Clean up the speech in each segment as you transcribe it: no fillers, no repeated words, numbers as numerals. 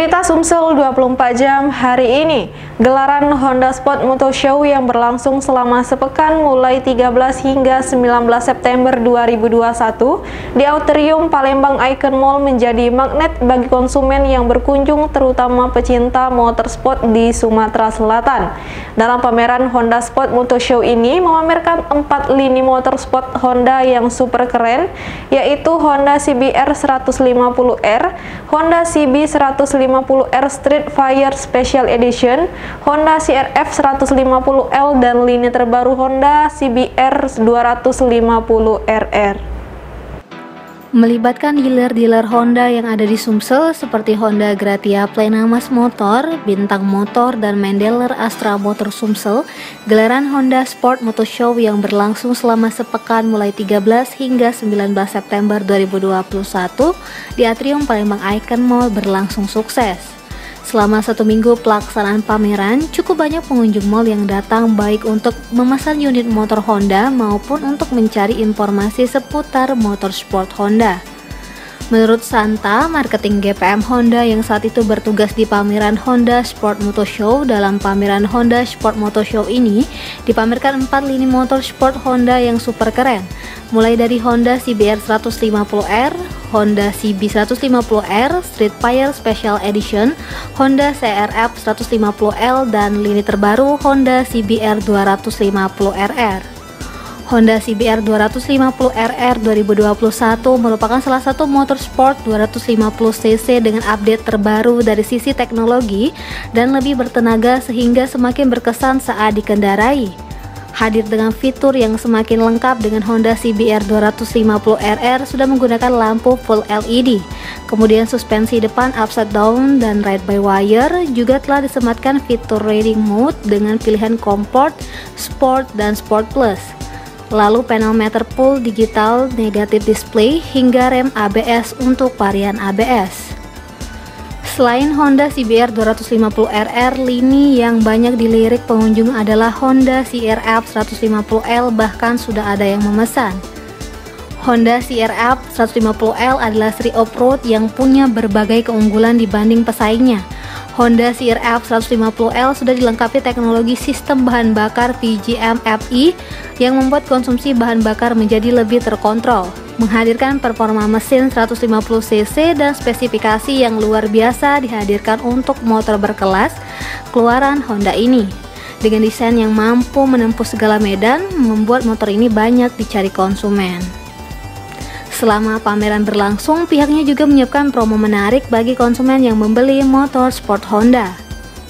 Berita Sumsel 24 jam hari ini, gelaran Honda Sport Motor Show yang berlangsung selama sepekan mulai 13 hingga 19 September 2021 di Auditorium Palembang Icon Mall menjadi magnet bagi konsumen yang berkunjung, terutama pecinta motorsport di Sumatera Selatan. Dalam pameran Honda Sport Motor Show ini memamerkan 4 lini motorsport Honda yang super keren, yaitu Honda CBR 150R, Honda CB 150R Street Fire Special Edition, Honda CRF 150L, dan lini terbaru Honda CBR 250RR. Melibatkan dealer-dealer Honda yang ada di Sumsel seperti Honda Gratia Plenamas Motor, Bintang Motor, dan Mendeler Astra Motor Sumsel, gelaran Honda Sport Motor Show yang berlangsung selama sepekan mulai 13 hingga 19 September 2021 di Atrium Palembang Icon Mall berlangsung sukses. Selama 1 minggu pelaksanaan pameran, cukup banyak pengunjung mall yang datang baik untuk memesan unit motor Honda maupun untuk mencari informasi seputar motorsport Honda. Menurut Santa, marketing GPM Honda yang saat itu bertugas di pameran Honda Sport Motor Show, dalam pameran Honda Sport Motor Show ini dipamerkan 4 lini motor sport Honda yang super keren, mulai dari Honda CBR 150R, Honda CB 150R Street Fire Special Edition, Honda CRF 150L, dan lini terbaru Honda CBR 250RR. Honda CBR 250RR 2021 merupakan salah satu motorsport 250cc dengan update terbaru dari sisi teknologi dan lebih bertenaga sehingga semakin berkesan saat dikendarai. Hadir dengan fitur yang semakin lengkap dengan Honda CBR 250RR sudah menggunakan lampu full LED, kemudian suspensi depan upside down dan ride by wire, juga telah disematkan fitur riding mode dengan pilihan Comfort, Sport, dan Sport Plus. Lalu panel meter full digital negatif display hingga rem ABS untuk varian ABS. Selain Honda CBR 250RR, lini yang banyak dilirik pengunjung adalah Honda CRF 150L, bahkan sudah ada yang memesan. Honda CRF 150L adalah seri off-road yang punya berbagai keunggulan dibanding pesaingnya. Honda CRF 150L sudah dilengkapi teknologi sistem bahan bakar PGM-FI yang membuat konsumsi bahan bakar menjadi lebih terkontrol, menghadirkan performa mesin 150cc dan spesifikasi yang luar biasa dihadirkan untuk motor berkelas keluaran Honda ini. Dengan desain yang mampu menempuh segala medan, membuat motor ini banyak dicari konsumen. Selama pameran berlangsung, pihaknya juga menyiapkan promo menarik bagi konsumen yang membeli motor sport Honda.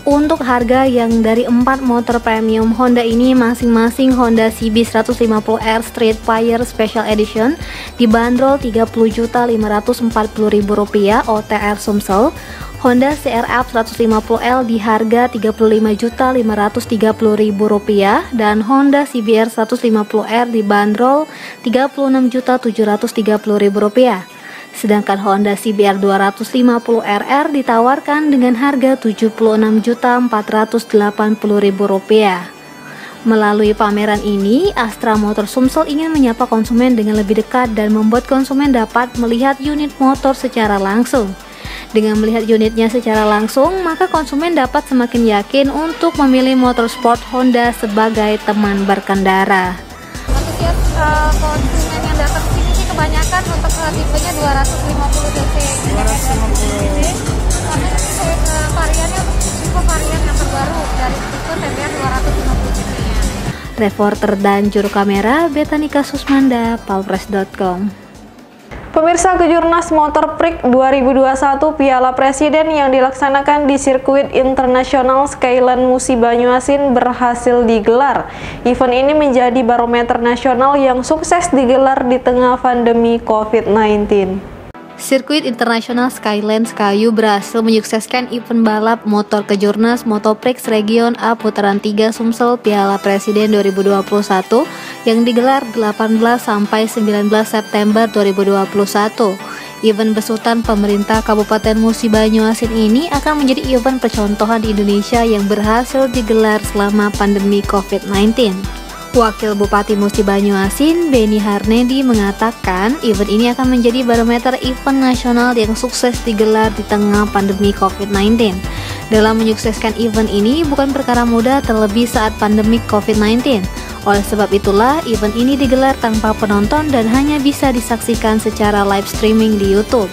Untuk harga yang dari 4 motor premium Honda ini, masing-masing Honda CB 150R Street Fire Special Edition dibanderol Rp30.540.000 OTR Sumsel, Honda CRF 150L di harga Rp35.530.000, dan Honda CBR 150R dibanderol Rp36.730.000. Sedangkan Honda CBR 250RR ditawarkan dengan harga Rp76.480.000. Melalui pameran ini, Astra Motor Sumsel ingin menyapa konsumen dengan lebih dekat dan membuat konsumen dapat melihat unit motor secara langsung. Dengan melihat unitnya secara langsung, maka konsumen dapat semakin yakin untuk memilih motorsport Honda sebagai teman berkendara. Antusias konsumen yang datang ke sini sih kebanyakan untuk tipenya 250cc. 250cc. Karena variannya tipe varian yang terbaru dari tipe CBR 250cc-nya. Reporter dan juru kamera Betanika Susmanda, palpres.com. Pemirsa, Kejurnas Motor Prix 2021 Piala Presiden yang dilaksanakan di sirkuit internasional Skyland Musi Banyuasin berhasil digelar. Event ini menjadi barometer nasional yang sukses digelar di tengah pandemi COVID-19. Sirkuit internasional Skyland Skayu berhasil menyukseskan event balap motor Kejurnas Motoprix Region A Putaran 3 Sumsel Piala Presiden 2021 yang digelar 18 sampai 19 September 2021. Event besutan pemerintah Kabupaten Musi Banyuasin ini akan menjadi event percontohan di Indonesia yang berhasil digelar selama pandemi COVID-19. Wakil Bupati Musi Banyuasin, Beni Harnedi mengatakan event ini akan menjadi barometer event nasional yang sukses digelar di tengah pandemi COVID-19. Dalam menyukseskan event ini bukan perkara mudah terlebih saat pandemi COVID-19. Oleh sebab itulah event ini digelar tanpa penonton dan hanya bisa disaksikan secara live streaming di YouTube.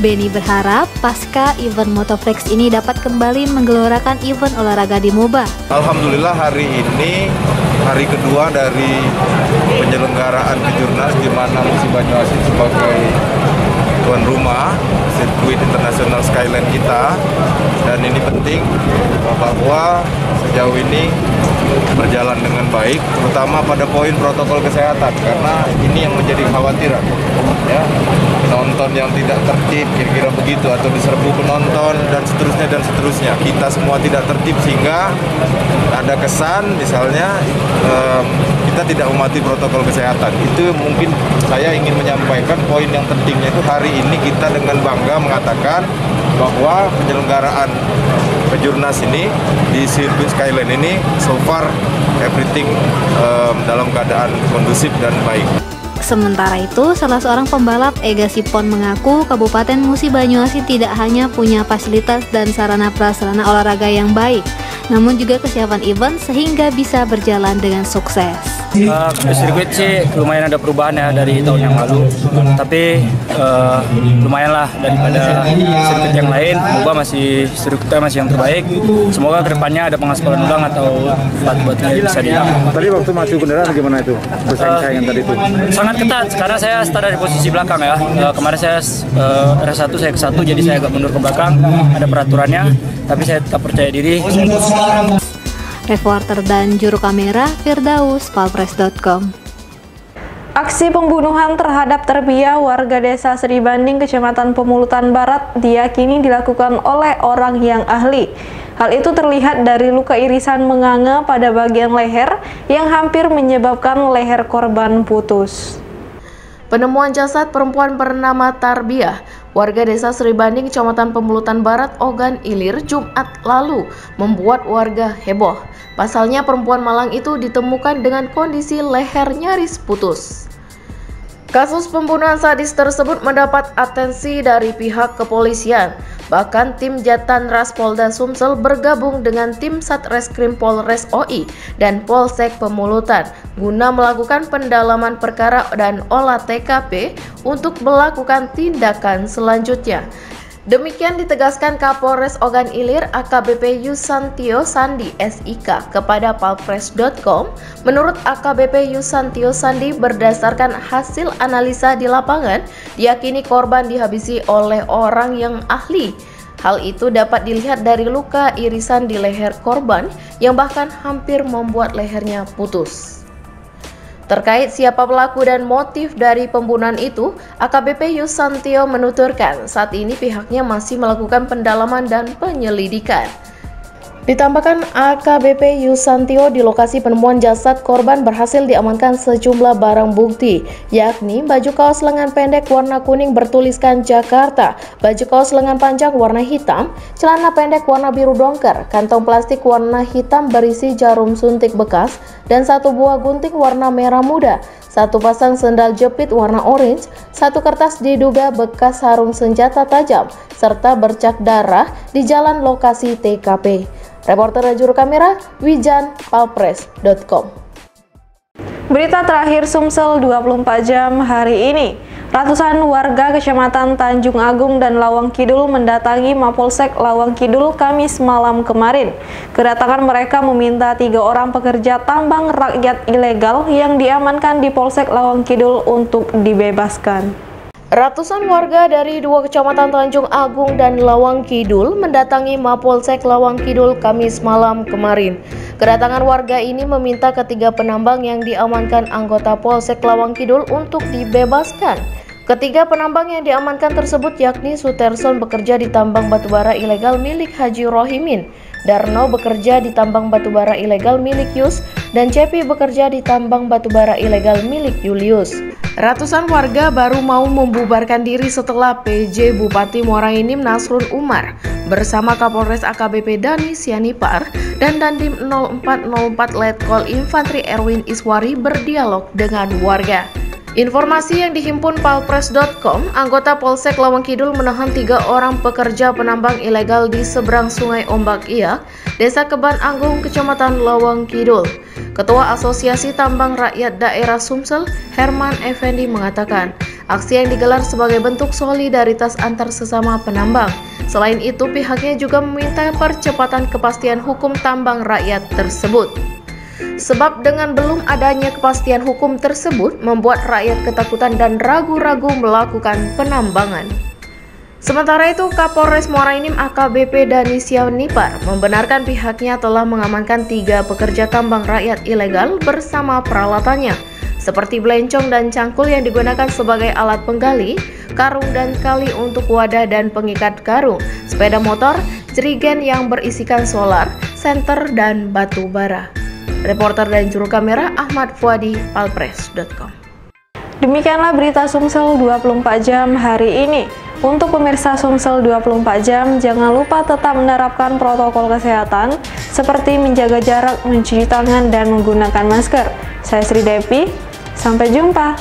Beni berharap pasca event Motoflex ini dapat kembali menggelorakan event olahraga di Moba. Alhamdulillah hari ini hari kedua dari penyelenggaraan Kejurnas di mana Musi Banyuasin sebagai tuan rumah sirkuit internasional Skyline kita, dan ini penting bahwa sejauh ini berjalan dengan baik, terutama pada poin protokol kesehatan, karena ini yang menjadi kekhawatiran, ya, penonton yang tidak tertib, kira-kira begitu, atau diserbu penonton dan seterusnya. Kita semua tidak tertib sehingga ada kesan, misalnya kita tidak mematuhi protokol kesehatan. Itu mungkin saya ingin menyampaikan poin yang pentingnya itu hari ini kita dengan bangga mengatakan bahwa penyelenggaraan Kejurnas ini di sirkuit Skyline ini so far everything dalam keadaan kondusif dan baik. Sementara itu, salah seorang pembalap Ega Sipon mengaku Kabupaten Musi Banyuasin tidak hanya punya fasilitas dan sarana prasarana olahraga yang baik, namun juga kesiapan event sehingga bisa berjalan dengan sukses. Sirkuit sih lumayan ada perubahan ya dari tahun yang lalu, tapi lumayan lah daripada sirkuit yang lain. Moga masih sirkuitnya masih yang terbaik. Semoga kedepannya ada pengaspalan ulang atau batu-batunya bisa dihilang. Tadi waktu maju kendaraan gimana itu? Bersaing-saingan tadi itu? Sangat ketat, karena saya start dari posisi belakang ya. Kemarin saya R1, saya ke 1, jadi saya agak mundur ke belakang. Ada peraturannya, tapi saya tetap percaya diri. Reporter dan juru kamera Firdaus, palpres.com. Aksi pembunuhan terhadap Terbia warga desa Sri Banding, Kecamatan Pemulutan Barat diyakini dilakukan oleh orang yang ahli. Hal itu terlihat dari luka irisan menganga pada bagian leher yang hampir menyebabkan leher korban putus. Penemuan jasad perempuan bernama Tarbiah, warga desa Sri Banding, Kecamatan Pemulutan Barat, Ogan Ilir, Jumat lalu, membuat warga heboh. Pasalnya perempuan malang itu ditemukan dengan kondisi leher nyaris putus. Kasus pembunuhan sadis tersebut mendapat atensi dari pihak kepolisian. Bahkan tim Jatanras Polda Sumsel bergabung dengan tim Satreskrim Polres OI dan Polsek Pemulutan guna melakukan pendalaman perkara dan olah TKP untuk melakukan tindakan selanjutnya. Demikian ditegaskan Kapolres Ogan Ilir AKBP Yusantio Sandi SIK kepada palpres.com. Menurut AKBP Yusantio Sandi, berdasarkan hasil analisa di lapangan, diyakini korban dihabisi oleh orang yang ahli. Hal itu dapat dilihat dari luka irisan di leher korban yang bahkan hampir membuat lehernya putus. Terkait siapa pelaku dan motif dari pembunuhan itu, AKBP Yusantio menuturkan saat ini pihaknya masih melakukan pendalaman dan penyelidikan. Ditambahkan AKBP Yusantio, di lokasi penemuan jasad korban berhasil diamankan sejumlah barang bukti, yakni baju kaos lengan pendek warna kuning bertuliskan Jakarta, baju kaos lengan panjang warna hitam, celana pendek warna biru dongker, kantong plastik warna hitam berisi jarum suntik bekas, dan satu buah gunting warna merah muda, satu pasang sendal jepit warna orange, satu kertas diduga bekas sarung senjata tajam, serta bercak darah di jalan lokasi TKP. Reporter dan juru kamera Wijan, palpres.com. Berita terakhir Sumsel 24 jam hari ini. Ratusan warga Kecamatan Tanjung Agung dan Lawang Kidul mendatangi Mapolsek Lawang Kidul Kamis malam kemarin. Kedatangan mereka meminta 3 orang pekerja tambang rakyat ilegal yang diamankan di Polsek Lawang Kidul untuk dibebaskan. Ratusan warga dari 2 kecamatan Tanjung Agung dan Lawang Kidul mendatangi Mapolsek Lawang Kidul Kamis malam kemarin. Kedatangan warga ini meminta ketiga penambang yang diamankan anggota Polsek Lawang Kidul untuk dibebaskan. Ketiga penambang yang diamankan tersebut yakni Suterson bekerja di tambang batubara ilegal milik Haji Rohimin, Darno bekerja di tambang batubara ilegal milik Yus, dan Cepi bekerja di tambang batubara ilegal milik Julius. Ratusan warga baru mau membubarkan diri setelah PJ Bupati Muara Enim Nasrun Umar bersama Kapolres AKBP Dani Sianipar dan Dandim 0404 Letkol Infantri Erwin Iswari berdialog dengan warga. Informasi yang dihimpun palpres.com, anggota Polsek Lawang Kidul menahan 3 orang pekerja penambang ilegal di seberang Sungai Ombak Iak, Desa Keban Anggung, Kecamatan Lawang Kidul. Ketua Asosiasi Tambang Rakyat Daerah Sumsel, Herman Effendi mengatakan, aksi yang digelar sebagai bentuk solidaritas antar sesama penambang. Selain itu, pihaknya juga meminta percepatan kepastian hukum tambang rakyat tersebut. Sebab dengan belum adanya kepastian hukum tersebut membuat rakyat ketakutan dan ragu-ragu melakukan penambangan. Sementara itu, Kapolres Muara Enim AKBP Dani Sianipar membenarkan pihaknya telah mengamankan 3 pekerja tambang rakyat ilegal bersama peralatannya, seperti belencong dan cangkul yang digunakan sebagai alat penggali, karung dan kali untuk wadah dan pengikat karung, sepeda motor, jerigen yang berisikan solar, senter, dan batu bara. Reporter dan juru kamera Ahmad Fuadi, palpres.com. Demikianlah berita Sumsel 24 jam hari ini. Untuk pemirsa Sumsel 24 jam, jangan lupa tetap menerapkan protokol kesehatan seperti menjaga jarak, mencuci tangan, dan menggunakan masker. Saya Sri Devi, sampai jumpa.